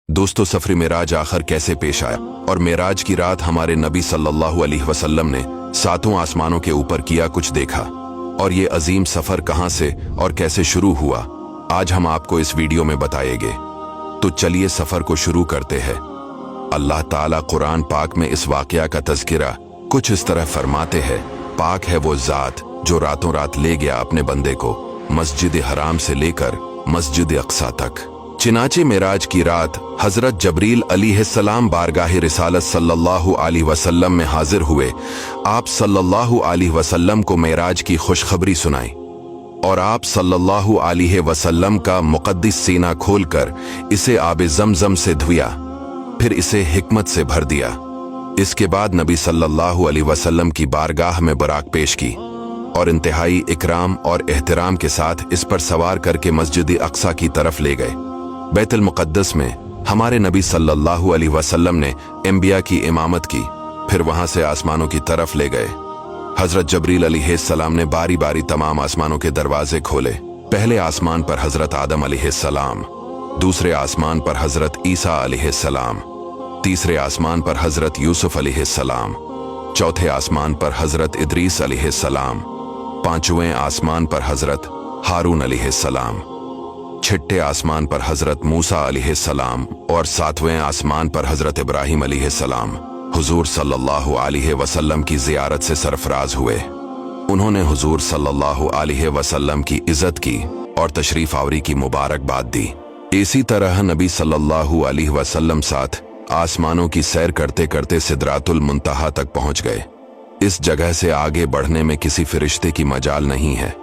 दोस्तों, सफर मेराज आखिर कैसे पेश आया और मेराज की रात हमारे नबी सल्लल्लाहु अलैहि वसल्लम ने सातों आसमानों के ऊपर किया कुछ देखा, और ये अजीम सफर कहां से और कैसे शुरू हुआ, आज हम आपको इस वीडियो में बताएंगे। तो चलिए सफर को शुरू करते हैं। अल्लाह ताला कुरान पाक में इस वाकया का तज़किरा कुछ इस तरह फरमाते हैं, पाक है वो ज़ात जो रातों रात ले गया अपने बंदे को मस्जिद हराम से लेकर मस्जिद अक्सा तक। चिनाचे मेराज की रात हजरत जबरील अलैहिस्सलाम बारगाह रिसालत सल्लल्लाहु अलैहि वसल्लम में हाजिर हुए। आप सल्लल्लाहु अलैहि वसल्लम को मेराज की खुशखबरी सुनाई और आप सल्लल्लाहु अलैहि वसल्लम का मुक़द्दस सीना खोलकर इसे आबे ज़मज़म से धुया, फिर इसे हिकमत से भर दिया। इसके बाद नबी सल्लल्लाहु अलैहि वसल्लम की बारगाह में बराक पेश की और इंतहाई इकराम और एहतराम के साथ इस पर सवार करके मस्जिद अक्सा की तरफ ले गए। बैतुल मुक़द्दस में हमारे नबी सल्लल्लाहु अलैहि वसल्लम ने अंबिया की इमामत की, फिर वहां से आसमानों की तरफ ले गए। हजरत जबरील अलैहिस्सलाम ने बारी बारी तमाम आसमानों के दरवाजे खोले। पहले आसमान पर हजरत आदम अलैहिस्सलाम, दूसरे आसमान पर हजरत ईसा अलैहिस्सलाम, तीसरे आसमान पर हजरत यूसुफ अलैहिस्सलाम, चौथे आसमान पर हजरत इदरीस अलैहिस्सलाम, पांचवें आसमान पर हजरत हारून अलैहिस्सलाम, छठे आसमान पर हजरत मूसा अलैहिस्सलाम और सातवें आसमान पर हजरत इब्राहिम अलैहिस्सलाम हुजूर सल्लल्लाहु अलैहि वसल्लम की जियारत से सरफराज हुए। उन्होंने हुजूर सल्लल्लाहु अलैहि वसल्लम की इज्जत की और तशरीफ आवरी की मुबारकबाद दी। इसी तरह नबी सल्लल्लाहु अलैहि वसल्लम साथ आसमानों की सैर करते करते सिदरातुल मुंतहा तक पहुंच गए। इस जगह से आगे बढ़ने में किसी फरिश्ते की मजाल नहीं है,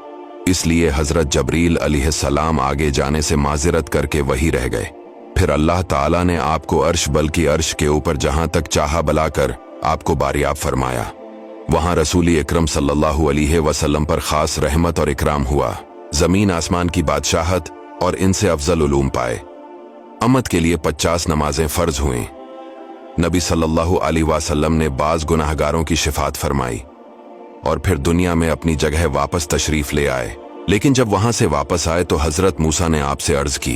इसलिए हजरत जबरील अलैहिस्सलाम आगे जाने से माजिरत करके वही रह गए। फिर अल्लाह ताला ने आपको अर्श बल्कि अर्श के ऊपर जहां तक चाहा बुलाकर आपको बारियाब फरमाया। वहां रसूल अकरम सल्लल्लाहु अलैहि वसल्लम पर खास रहमत और इकराम हुआ। जमीन आसमान की बादशाहत और इनसे अफजल उलूम पाए। अम्मत के लिए 50 नमाजें फर्ज हुई। नबी सल्लल्लाहु अलैहि वसल्लम ने बाज गुनाहगारों की शिफात फरमाई और फिर दुनिया में अपनी जगह वापस तशरीफ ले आए। लेकिन जब वहां से वापस आए तो हजरत मूसा ने आपसे अर्ज की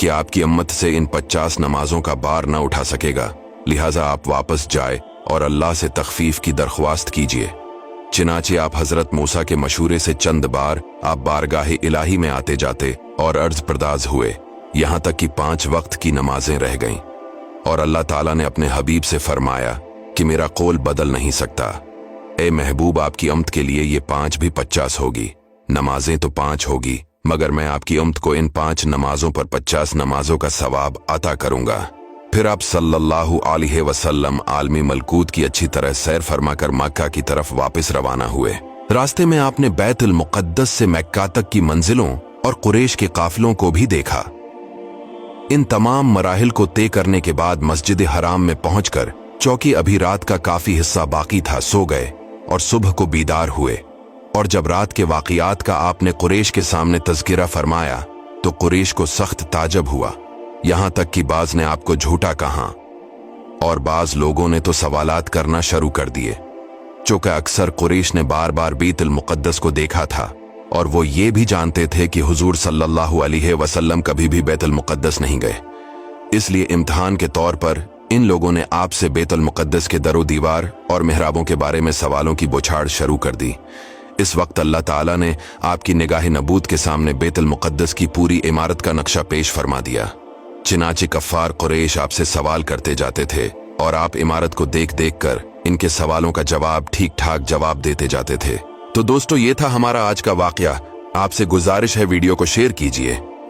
कि आपकी अम्मत से इन 50 नमाजों का बार न उठा सकेगा, लिहाजा आप वापस जाए और अल्लाह से तखफीफ की दरख्वास्त कीजिए। चिनाचे आप हजरत मूसा के मशूरे से चंद बार आप बारगाह इलाही में आते जाते और अर्ज परदाज हुए, यहां तक कि 5 वक्त की नमाजें रह गईं और अल्लाह ताला ने अपने हबीब से फरमाया कि मेरा कौल बदल नहीं सकता। ए महबूब, आपकी अम्त के लिए ये 5 भी 50 होगी। नमाजें तो 5 होगी, मगर मैं आपकी अम्त को इन 5 नमाजों पर 50 नमाजों का सवाब अता करूंगा। फिर आप सल्लल्लाहु अलैहि वसल्लम आलमी मलकूत की अच्छी तरह सैर फरमाकर मक्का की तरफ वापस रवाना हुए। रास्ते में आपने बैतुल मुक़द्दस से मक्का तक की मंजिलों और कुरैश के काफिलों को भी देखा। इन तमाम मराहिल को तय करने के बाद मस्जिद हराम में पहुंचकर चौकी अभी रात का काफी हिस्सा बाकी था, सो गए और सुबह को बीदार हुए। और जब रात के वाक़ियात का आपने कुरैश के सामने तज़किरा फरमाया तो कुरैश को सख्त ताजब हुआ, यहां तक कि बाज ने आपको झूठा कहा और बाज लोगों ने तो सवालात करना शुरू कर दिए। चूंकि अक्सर कुरैश ने बार बार बैतुल मुक़द्दस को देखा था और वो ये भी जानते थे कि हुजूर सल्लल्लाहु अलैहि वसल्लम कभी भी बैतुल मुक़द्दस नहीं गए, इसलिए इम्तिहान के तौर पर इन लोगों ने आपसे बैतुल मुक़द्दस के दरो दीवार और मेहराबों के बारे में सवालों की बौछार शुरू कर दी। इस वक्त अल्लाह ताला ने आपकी निगाह नबूत के सामने बैतुल मुक़द्दस की पूरी इमारत का नक्शा पेश फरमा दिया। चिनाचे कफ़ार कुरैश आपसे सवाल करते जाते थे और आप इमारत को देख देख कर इनके सवालों का जवाब ठीक ठाक जवाब देते जाते थे। तो दोस्तों, ये था हमारा आज का वाकया। आपसे गुजारिश है वीडियो को शेयर कीजिए।